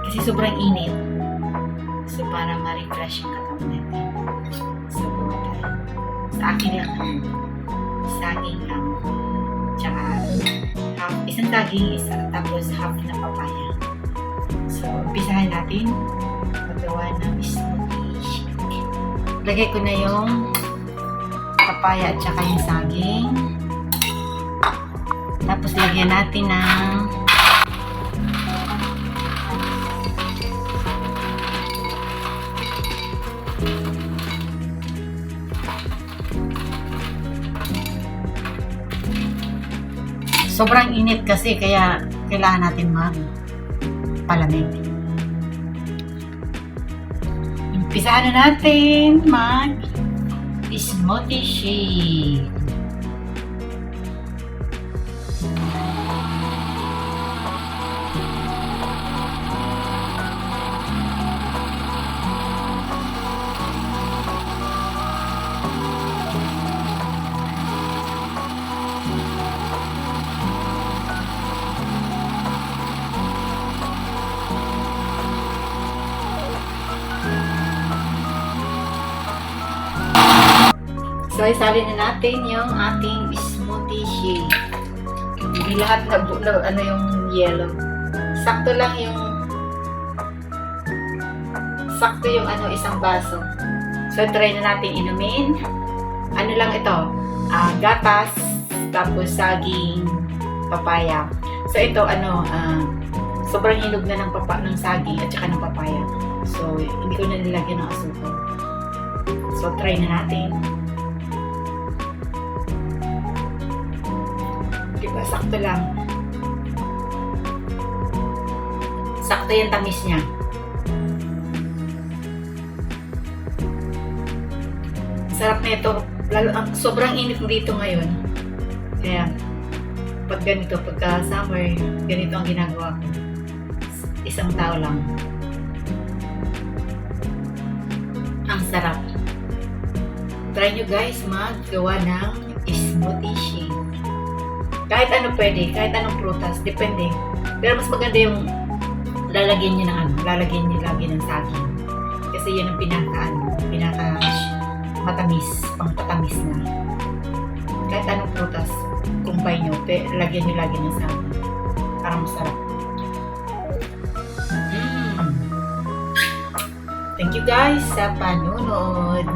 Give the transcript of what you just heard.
Kasi sobrang init. So, para ma-refresh yung katawan natin. So, buka tayo. Sa akin lang naman. Saging lang. Tsaka, isang saging, tapos half na papaya. So, umpisahan natin magawa ng smoothie shake. Lagay ko na yung papaya at tsaka yung saging. Tapos lagyan natin ng sobrang init kasi kaya kailangan natin magpalamig. Umpisahan na natin mag-smoothie shake. So, isali na natin yung ating smoothie shake. Hindi lahat na yung yellow. Sakto lang yung isang baso. So, try na natin inumin. Ano lang ito? Gatas, tapos saging, papaya. So, ito, sobrang hinog na ng saging at saka ng papaya. So, hindi ko na nilagyan ng asukal. So, try na natin. Diba, sakto lang. Sakto yung tamis niya. Sarap na ito. Lalo, sobrang init dito ngayon. Kaya, pagka summer, ganito ang ginagawa ko. Isang tao lang. Ang sarap. Try nyo guys maggawa ng smoothie shake. Kahit ano pwede, kahit anong prutas, depende. Pero mas maganda yung lalagyan nyo lagi ng saging. Kasi yun ang pinaka matamis, pang patamis na. Kahit anong prutas, kumpay nyo, lagyan nyo lagi ng saging. Para masarap. Thank you guys sa panonood.